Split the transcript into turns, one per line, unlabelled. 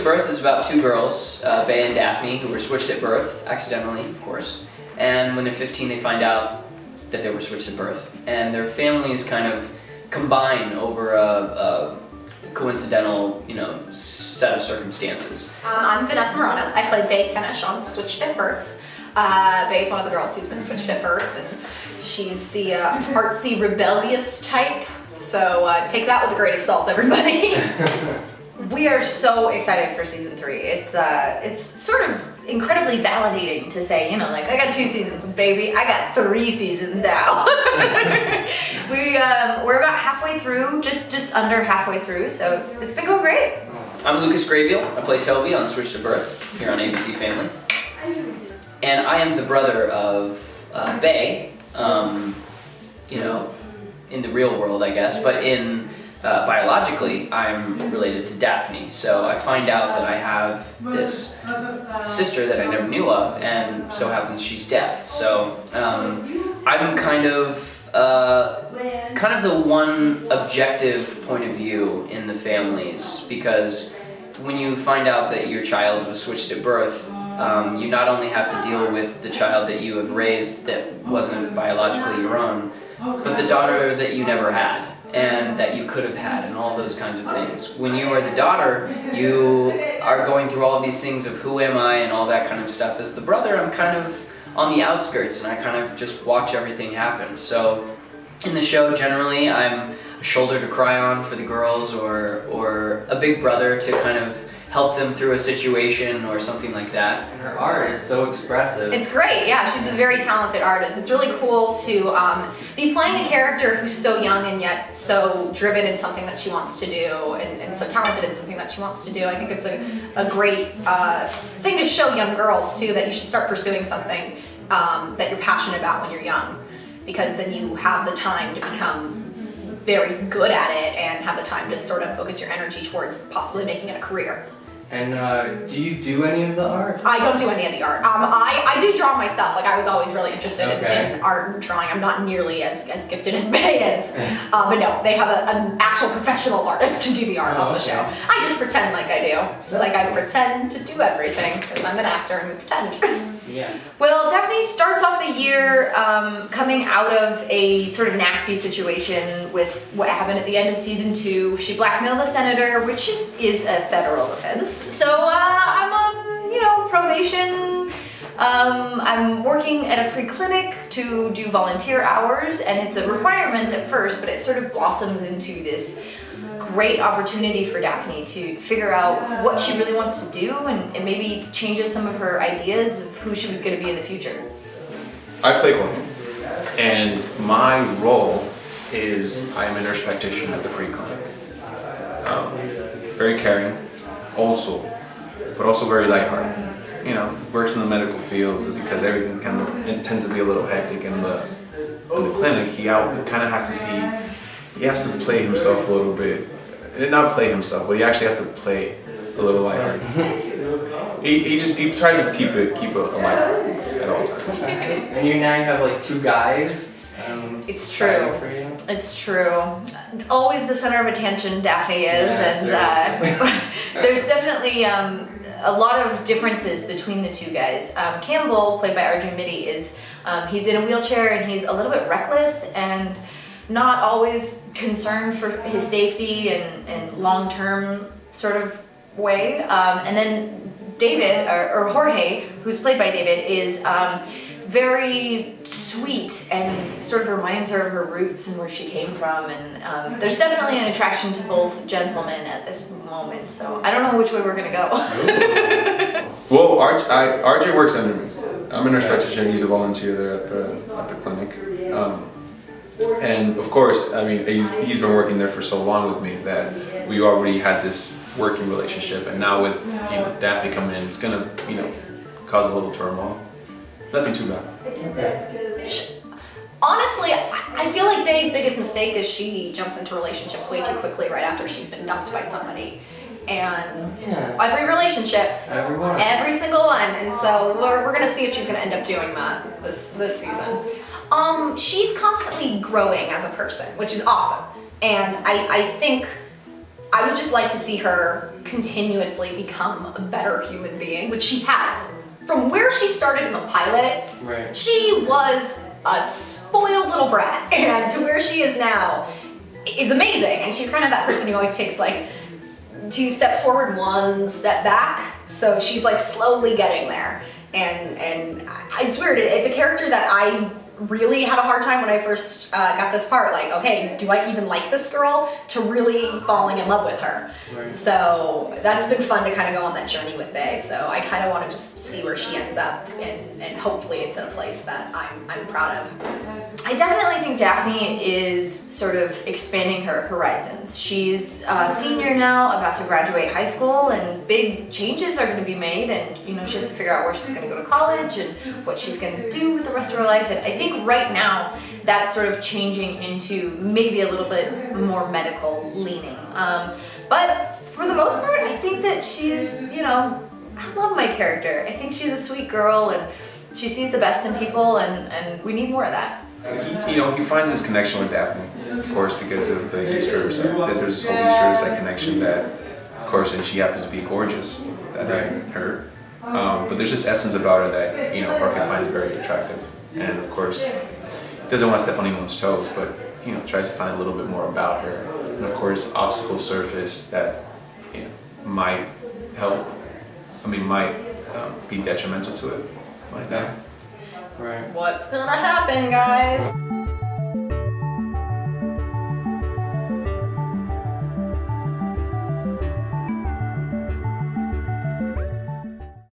Birth is about two girls, Bae and Daphne, who were switched at birth, accidentally, of course. And when they're 15, they find out that they were switched at birth. And their families kind of combine over a coincidental, set of circumstances.
I'm Vanessa Marano. I played Bae Kenish on Switched at Birth. Bae is one of the girls who's been switched at birth, and she's the artsy, rebellious type. So take that with a grain of salt, everybody.
We are so excited for season 3. It's sort of incredibly validating to say, I got 2 seasons, baby. I got 3 seasons now. We're about halfway through, just under halfway through, so it's been going great.
I'm Lucas Gabreel. I play Toby on Switched at Birth here on ABC Family. And I am the brother of Bae, in the real world, I guess, but biologically, I'm related to Daphne. So I find out that I have this sister that I never knew of, and so happens she's deaf. So I'm kind of the one objective point of view in the families, because when you find out that your child was switched at birth, you not only have to deal with the child that you have raised that wasn't biologically your own, but the daughter that you never had and that you could have had, and all those kinds of things. When you are the daughter, you are going through all of these things of who am I and all that kind of stuff. As the brother, I'm kind of on the outskirts and I kind of just watch everything happen. So in the show, generally, I'm a shoulder to cry on for the girls, or a big brother to kind of help them through a situation or something like that.
And her art is so expressive.
It's great, yeah. She's a very talented artist. It's really cool to be playing a character who's so young and yet so driven in something that she wants to do, and so talented in something that she wants to do. I think it's a great thing to show young girls too, that you should start pursuing something that you're passionate about when you're young, because then you have the time to become very good at it and have the time to sort of focus your energy towards possibly making it a career.
And do you do any of the art?
I don't do any of the art. I do draw myself. I was always really interested in art and drawing. I'm not nearly as gifted as Bae is. But no, they have an actual professional artist to do the art on the show. I just pretend like I do. Just like I pretend to do everything, because I'm an actor and we pretend.
Yeah.
Well, Daphne starts off the year coming out of a sort of nasty situation with what happened at the end of season 2. She blackmailed the senator, which is a federal offense. So I'm on, probation. I'm working at a free clinic to do volunteer hours, and it's a requirement at first, but it sort of blossoms into this great opportunity for Daphne to figure out what she really wants to do, and maybe changes some of her ideas of who she was going to be in the future.
I play Gordon, and my role is I am a nurse practitioner at the free clinic. Very caring, but also very lighthearted. Works in the medical field because everything it tends to be a little hectic in the clinic. He kind of has to see. He has to play himself a little bit. Not play himself, but he actually has to play a little lighthearted. he tries to keep it lighthearted at all times.
And you have like 2 guys.
It's true. It's true. Always the center of attention, Daphne is, there's definitely a lot of differences between the 2 guys. Campbell, played by Arjun Midi, he's in a wheelchair and he's a little bit reckless and not always concerned for his safety and long-term sort of way. And then David, or Jorge, who's played by David, is very sweet and sort of reminds her of her roots and where she came from. And there's definitely an attraction to both gentlemen at this moment. So I don't know which way we're gonna go.
Well, RJ works under me. I'm a nurse practitioner. He's a volunteer there at the clinic. And of course, he's been working there for so long with me that we already had this working relationship. And now with Daphne coming in, it's gonna cause a little turmoil. Nothing too bad.
Honestly, I feel like Bae's biggest mistake is she jumps into relationships way too quickly right after she's been dumped by somebody. And every relationship, every single one. And so we're gonna see if she's gonna end up doing that this season. She's constantly growing as a person, which is awesome. And I think
I would just like to see her continuously become a better human being, which she has. From where she started in the pilot,
Right.
she was a spoiled little brat, and to where she is now is amazing. And she's kind of that person who always takes like 2 steps forward, 1 step back. So she's like slowly getting there. And it's weird. It's a character that I really had a hard time when I first got this part. Like, okay, do I even like this girl? To really falling in love with her.
Right.
So that's been fun to kind of go on that journey with Bae. So I kind of want to just see where she ends up, and hopefully it's in a place that I'm proud of.
I definitely think Daphne is sort of expanding her horizons. She's a senior now, about to graduate high school, and big changes are going to be made, and you know, she has to figure out where she's going to go to college and what she's going to do with the rest of her life. And I think right now that's sort of changing into maybe a little bit more medical leaning. But for the most part, I think that she's, you know, I love my character. I think she's a sweet girl, and she sees the best in people, and we need more of that.
He finds his connection with Daphne, of course, because of the East Riverside. That there's this whole East Riverside connection that, of course, and she happens to be gorgeous. That didn't hurt. But there's just essence about her that Parker finds very attractive, and of course, doesn't want to step on anyone's toes, but tries to find a little bit more about her. And of course, obstacles surface that might help. Might be detrimental to it. Might not.
Right.
What's gonna happen, guys?